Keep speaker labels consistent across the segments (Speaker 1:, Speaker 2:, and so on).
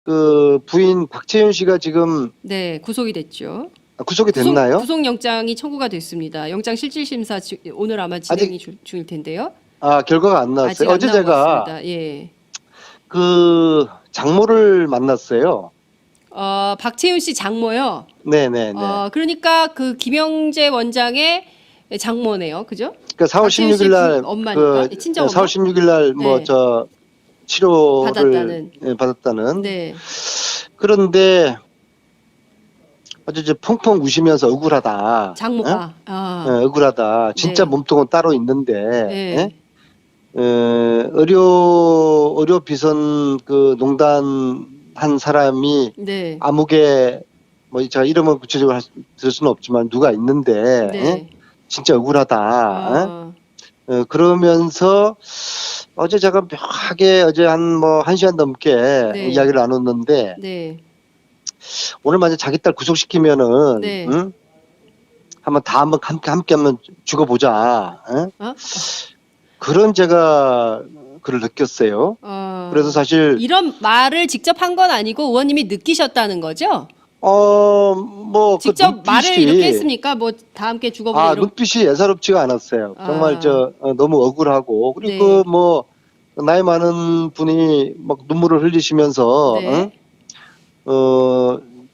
Speaker 1: 그 부인 박채윤 씨가 지금
Speaker 2: 네, 구속이 됐죠.
Speaker 1: 구속이 됐나요?
Speaker 2: 구속영장이 청구가 됐습니다. 영장실질심사 오늘 아마 진행이 중일 텐데요.
Speaker 1: 결과가 안 나왔어요.
Speaker 2: 아직 안
Speaker 1: 어제
Speaker 2: 나온 것
Speaker 1: 제가
Speaker 2: 같습니다. 예.
Speaker 1: 그 장모를 만났어요.
Speaker 2: 박채윤 씨 장모요.
Speaker 1: 네네네.
Speaker 2: 그러니까 그 김영재 원장의 장모네요. 그죠?
Speaker 1: 그러니까 4월
Speaker 2: 박채윤 씨
Speaker 1: 16일 날
Speaker 2: 엄마니까 친정 엄마.
Speaker 1: 4월 16일 날 뭐
Speaker 2: 네.
Speaker 1: 저 치료를
Speaker 2: 받았다는.
Speaker 1: 받았다는.
Speaker 2: 네.
Speaker 1: 그런데 어제 이제 펑펑 우시면서 억울하다.
Speaker 2: 장모가.
Speaker 1: 억울하다. 진짜
Speaker 2: 네.
Speaker 1: 몸통은 따로 있는데.
Speaker 2: 네.
Speaker 1: 의료 비선 그 농단 한 사람이
Speaker 2: 네.
Speaker 1: 아무개 뭐 제가 이름은 구체적으로 들을 수는 없지만 누가 있는데
Speaker 2: 네.
Speaker 1: 진짜 억울하다. 그러면서 어제 제가 묘하게 어제 한 뭐 1시간 넘게
Speaker 2: 네.
Speaker 1: 이야기를 나눴는데
Speaker 2: 네.
Speaker 1: 오늘 만약 자기 딸 구속시키면은
Speaker 2: 네.
Speaker 1: 한번 다 함께 한번 죽어보자.
Speaker 2: 어?
Speaker 1: 그런 제가 그를 느꼈어요. 그래서 사실
Speaker 2: 이런 말을 직접 한 건 아니고 의원님이 느끼셨다는 거죠?
Speaker 1: 뭐
Speaker 2: 직접
Speaker 1: 그
Speaker 2: 말을 이렇게 했습니까? 뭐 다 함께 죽어보자 이런.
Speaker 1: 눈빛이 예사롭지가 않았어요. 정말 너무 억울하고 그리고
Speaker 2: 네.
Speaker 1: 뭐 나이 많은 분이 막 눈물을 흘리시면서
Speaker 2: 네.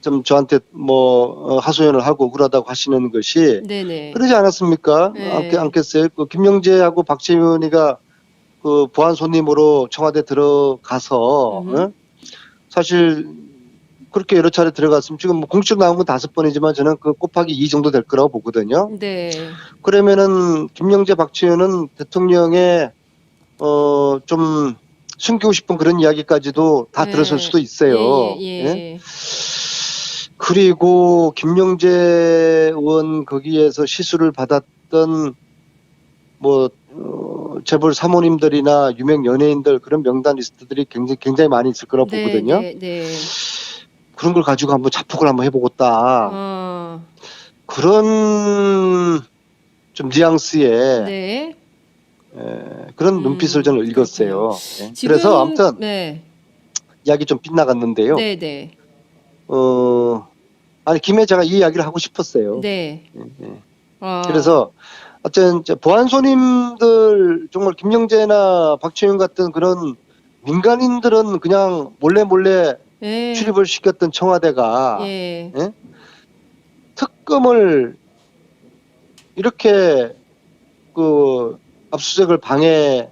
Speaker 1: 좀 저한테 뭐 하소연을 하고 억울하다고 하시는 것이
Speaker 2: 네네.
Speaker 1: 그러지 않았습니까?
Speaker 2: 네.
Speaker 1: 않겠어요? 그 김영재하고 박재윤이가 그 보안 손님으로 청와대 들어가서 사실 그렇게 여러 차례 들어갔으면 지금 뭐 공식 나온 건 5번이지만 저는 그 곱하기 2 정도 될 거라고 보거든요.
Speaker 2: 네.
Speaker 1: 그러면은 김영재 박재윤은 대통령의 좀 숨기고 싶은 그런 이야기까지도 다
Speaker 2: 네.
Speaker 1: 들었을 수도 있어요.
Speaker 2: 예.
Speaker 1: 그리고 김영재 의원 거기에서 시술을 받았던 뭐 재벌 사모님들이나 유명 연예인들 그런 명단 리스트들이 굉장히 많이 있을 거라고 보거든요.
Speaker 2: 네.
Speaker 1: 그런 걸 가지고 한번 자폭을 한번 해보겠다. 그런 좀 뉘앙스의
Speaker 2: 네.
Speaker 1: 그런 눈빛을 저는 읽었어요.
Speaker 2: 지금,
Speaker 1: 그래서 아무튼
Speaker 2: 네.
Speaker 1: 이야기 좀 빗나갔는데요.
Speaker 2: 네.
Speaker 1: 아니 김에 제가 이 이야기를 하고 싶었어요.
Speaker 2: 네.
Speaker 1: 그래서 어쨌든 보안 손님들 정말 김영재나 박채윤 같은 그런 민간인들은 그냥 몰래
Speaker 2: 예.
Speaker 1: 출입을 시켰던 청와대가
Speaker 2: 예.
Speaker 1: 특검을 이렇게 그 압수수색을 방해한다고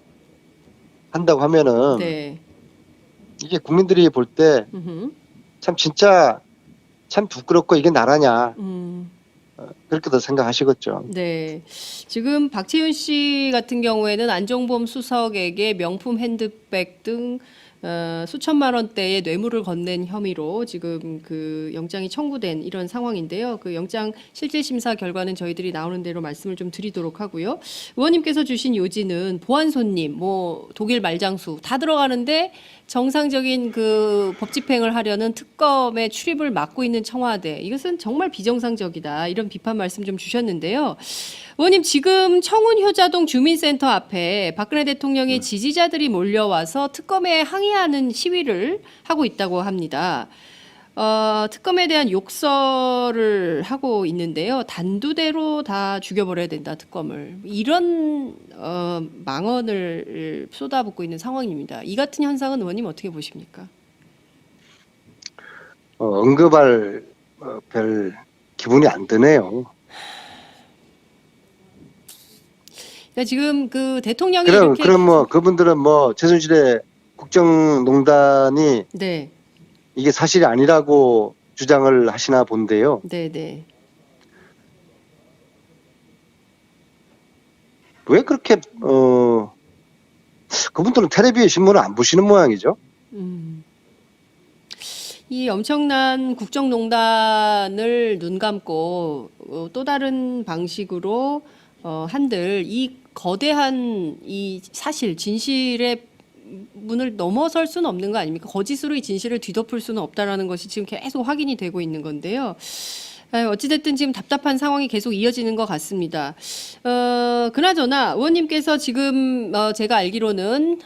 Speaker 1: 하면은
Speaker 2: 네.
Speaker 1: 이게 국민들이 볼 때 참 진짜 참 부끄럽고 이게 나라냐 그렇게도 생각하시겠죠.
Speaker 2: 네. 지금 박채윤 씨 같은 경우에는 안종범 수석에게 명품 핸드백 등 수천만 원대의 뇌물을 건넨 혐의로 지금 그 영장이 청구된 이런 상황인데요. 그 영장 실질심사 결과는 저희들이 나오는 대로 말씀을 좀 드리도록 하고요. 의원님께서 주신 요지는 보안 손님, 뭐 독일 말장수 다 들어가는데 정상적인 그 법 집행을 하려는 특검의 출입을 막고 있는 청와대, 이것은 정말 비정상적이다, 이런 비판 말씀 좀 주셨는데요. 의원님, 지금 청운 효자동 주민센터 앞에 박근혜 대통령의 지지자들이 몰려와서 특검에 항의하는 시위를 하고 있다고 합니다. 특검에 대한 욕설을 하고 있는데요. 단두대로 다 죽여버려야 된다, 특검을. 이런 망언을 쏟아붓고 있는 상황입니다. 이 같은 현상은 의원님 어떻게 보십니까?
Speaker 1: 언급할 별 기분이 안 드네요.
Speaker 2: 그러니까 지금 그 대통령이 이렇게
Speaker 1: 그럼 뭐 그분들은 뭐 최순실의 국정농단이
Speaker 2: 네.
Speaker 1: 이게 사실이 아니라고 주장을 하시나 본데요.
Speaker 2: 네.
Speaker 1: 왜 그렇게 그분들은 텔레비전 신문을 안 보시는 모양이죠.
Speaker 2: 이 엄청난 국정농단을 눈 감고 또 다른 방식으로 한들 이 거대한 이 사실 진실의 문을 넘어설 수는 없는 거 아닙니까? 거짓으로 이 진실을 뒤덮을 수는 없다라는 것이 지금 계속 확인이 되고 있는 건데요. 어찌됐든 지금 답답한 상황이 계속 이어지는 것 같습니다. 그나저나 의원님께서 지금 제가 알기로는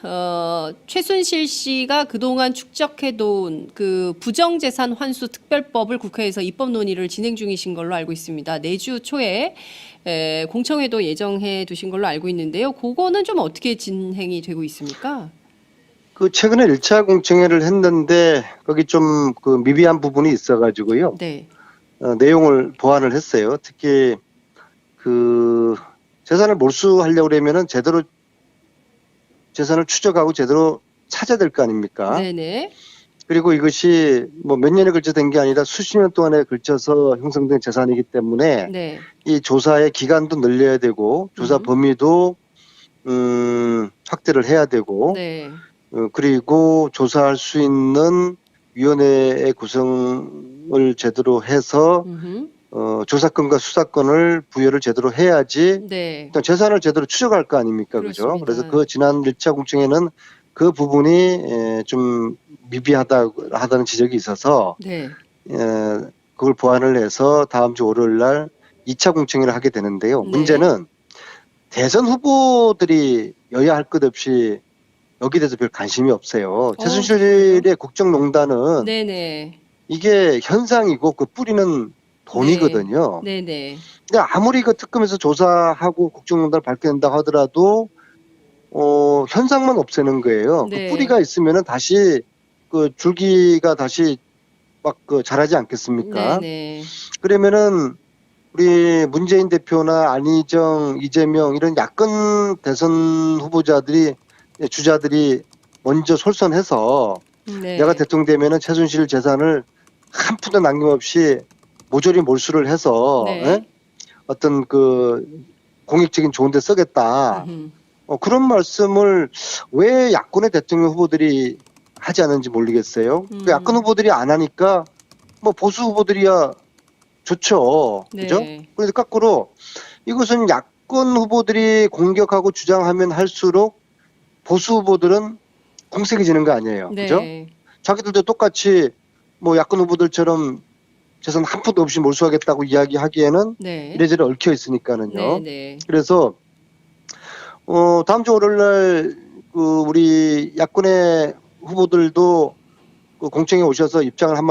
Speaker 2: 최순실 씨가 그동안 축적해둔 그 부정재산 환수 특별법을 국회에서 입법 논의를 진행 중이신 걸로 알고 있습니다. 내주 초에 공청회도 예정해 두신 걸로 알고 있는데요. 그거는 좀 어떻게 진행이 되고 있습니까?
Speaker 1: 그 최근에 1차 공청회를 했는데 거기 좀 그 미비한 부분이 있어가지고요.
Speaker 2: 네.
Speaker 1: 내용을 보완을 했어요. 특히 그 재산을 몰수하려고 그러면은 제대로 재산을 추적하고 제대로 찾아야 될 거 아닙니까?
Speaker 2: 네네.
Speaker 1: 그리고 이것이 뭐 몇 년에 걸쳐 된 게 아니라 수십 년 동안에 걸쳐서 형성된 재산이기 때문에
Speaker 2: 네.
Speaker 1: 이 조사의 기간도 늘려야 되고 조사 범위도 확대를 해야 되고
Speaker 2: 네.
Speaker 1: 그리고 조사할 수 있는 위원회의 구성을 제대로 해서
Speaker 2: 음흠.
Speaker 1: 조사권과 수사권을 부여를 제대로 해야지
Speaker 2: 네.
Speaker 1: 일단 재산을 제대로 추적할 거 아닙니까, 그죠?
Speaker 2: 그렇습니다.
Speaker 1: 그래서 그 지난 1차 공청회는 그 부분이 좀 미비하다는 지적이 있어서
Speaker 2: 네.
Speaker 1: 그걸 보완을 해서 다음 주 월요일 날 2차 공청회를 하게 되는데요.
Speaker 2: 네.
Speaker 1: 문제는 대선 후보들이 여야 할 것 없이 여기에 대해서 별 관심이 없어요. 최순실의 국정농단은
Speaker 2: 네네.
Speaker 1: 이게 현상이고 그 뿌리는 돈이거든요.
Speaker 2: 네네.
Speaker 1: 근데 아무리 그 특검에서 조사하고 국정농단을 밝혀낸다고 하더라도 현상만 없애는 거예요.
Speaker 2: 네.
Speaker 1: 그 뿌리가 있으면은 다시 그 줄기가 다시 막 그 자라지 않겠습니까?
Speaker 2: 네네.
Speaker 1: 그러면은 우리 문재인 대표나 안희정, 이재명 이런 야권 대선 후보자들이 주자들이 먼저 솔선해서
Speaker 2: 네.
Speaker 1: 내가 대통령 되면은 최순실 재산을 한 푼도 남김없이 모조리 몰수를 해서
Speaker 2: 네.
Speaker 1: 어떤 그 공익적인 좋은 데 쓰겠다. 그런 말씀을 왜 야권의 대통령 후보들이 하지 않는지 모르겠어요. 그 야권 후보들이 안 하니까 뭐 보수 후보들이야 좋죠. 그죠?
Speaker 2: 네.
Speaker 1: 그래서 거꾸로 이것은 야권 후보들이 공격하고 주장하면 할수록 보수 후보들은 공색해지는 거 아니에요. 그죠?
Speaker 2: 네.
Speaker 1: 자기들도 똑같이 뭐 야권 후보들처럼 재산 한 푼도 없이 몰수하겠다고 이야기하기에는
Speaker 2: 네.
Speaker 1: 이래저래 얽혀 있으니까는요.
Speaker 2: 네.
Speaker 1: 그래서 다음 주 월요일 날 그 우리 야권의 후보들도 그 공청회 오셔서 입장을 한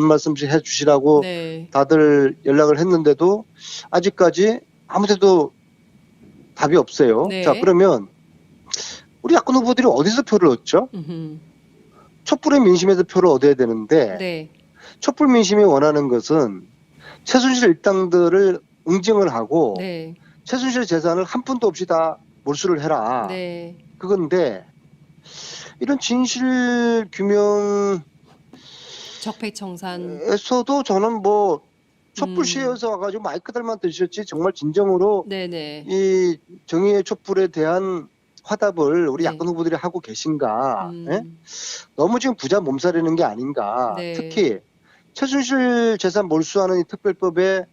Speaker 1: 말씀씩 해주시라고
Speaker 2: 네.
Speaker 1: 다들 연락을 했는데도 아직까지 아무데도 답이 없어요.
Speaker 2: 네.
Speaker 1: 자, 그러면 우리 야권 후보들이 어디서 표를 얻죠? 촛불의 민심에서 표를 얻어야 되는데
Speaker 2: 네.
Speaker 1: 촛불 민심이 원하는 것은 최순실 일당들을 응징을 하고
Speaker 2: 네.
Speaker 1: 최순실 재산을 한 푼도 없이 다 몰수를 해라.
Speaker 2: 네.
Speaker 1: 그건데 이런 진실 규명에서도
Speaker 2: 적폐청산.
Speaker 1: 저는 뭐 촛불 시위에서 와가지고 마이크들만 드셨지 정말 진정으로
Speaker 2: 네네.
Speaker 1: 이 정의의 촛불에 대한 화답을 우리
Speaker 2: 네.
Speaker 1: 야권 후보들이 하고 계신가? 예?
Speaker 2: 음.
Speaker 1: 너무 지금 부자 몸살이는 게 아닌가?
Speaker 2: 네.
Speaker 1: 특히 최순실 재산 몰수하는 이 특별법에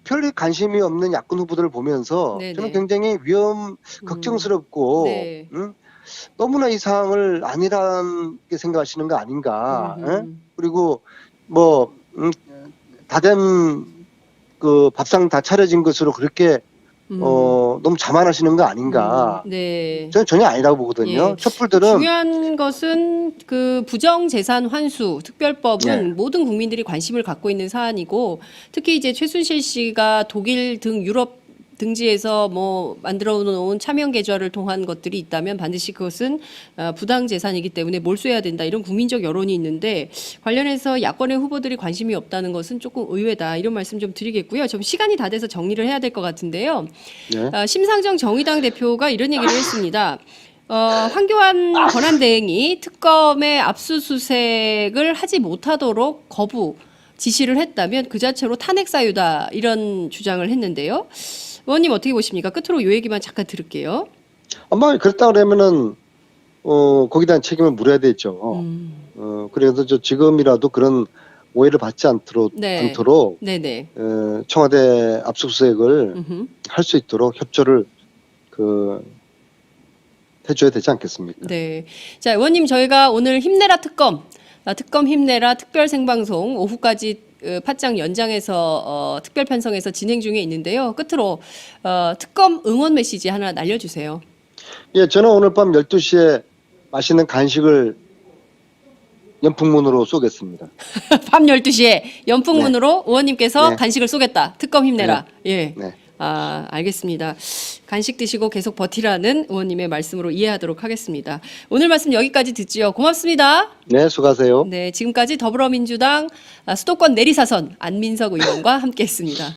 Speaker 1: 별 관심이 없는 야권 후보들을 보면서
Speaker 2: 네네.
Speaker 1: 저는 굉장히 걱정스럽고
Speaker 2: 네.
Speaker 1: 너무나 이 사항을 안일하게 생각하시는 거 아닌가? 예?
Speaker 2: 음흠.
Speaker 1: 그리고 뭐 다된 그 밥상 다 차려진 것으로 그렇게 너무 자만하시는 거 아닌가?
Speaker 2: 네.
Speaker 1: 저는 전혀 아니라고 보거든요.
Speaker 2: 예.
Speaker 1: 촛불들은
Speaker 2: 중요한 것은 그 부정재산 환수 특별법은
Speaker 1: 네.
Speaker 2: 모든 국민들이 관심을 갖고 있는 사안이고 특히 이제 최순실 씨가 독일 등 유럽 등지에서 뭐 만들어 놓은 차명 계좌를 통한 것들이 있다면 반드시 그것은 부당 재산이기 때문에 몰수해야 된다 이런 국민적 여론이 있는데 관련해서 야권의 후보들이 관심이 없다는 것은 조금 의외다 이런 말씀 좀 드리겠고요. 좀 시간이 다 돼서 정리를 해야 될 것 같은데요.
Speaker 1: 네.
Speaker 2: 심상정 정의당 대표가 이런 얘기를 했습니다. 황교안 권한대행이 특검의 압수수색을 하지 못하도록 거부 지시를 했다면 그 자체로 탄핵 사유다 이런 주장을 했는데요. 의원님 어떻게 보십니까? 끝으로 요 얘기만 잠깐 들을게요.
Speaker 1: 아마 그렇다 그러면은 거기에 대한 책임을 물어야 되죠. 그래서 저 지금이라도 그런 오해를 받지 않도록
Speaker 2: 네네.
Speaker 1: 청와대 압수수색을 할 수 있도록 협조를 해줘야 되지 않겠습니까?
Speaker 2: 네. 자, 의원님 저희가 오늘 힘내라 특검 힘내라 특별 생방송 오후까지 팟짱 연장해서 특별 편성해서 진행 중에 있는데요. 끝으로 특검 응원 메시지 하나 날려주세요.
Speaker 1: 예, 저는 오늘 밤 12시에 맛있는 간식을 연풍문으로 쏘겠습니다.
Speaker 2: 밤 12시에 연풍문으로 의원님께서
Speaker 1: 네.
Speaker 2: 간식을 쏘겠다. 특검 힘내라. 예.
Speaker 1: 네.
Speaker 2: 아, 알겠습니다. 간식 드시고 계속 버티라는 의원님의 말씀으로 이해하도록 하겠습니다. 오늘 말씀 여기까지 듣지요. 고맙습니다.
Speaker 1: 네, 수고하세요.
Speaker 2: 네, 지금까지 더불어민주당 수도권 내리사선 안민석 의원과 함께했습니다.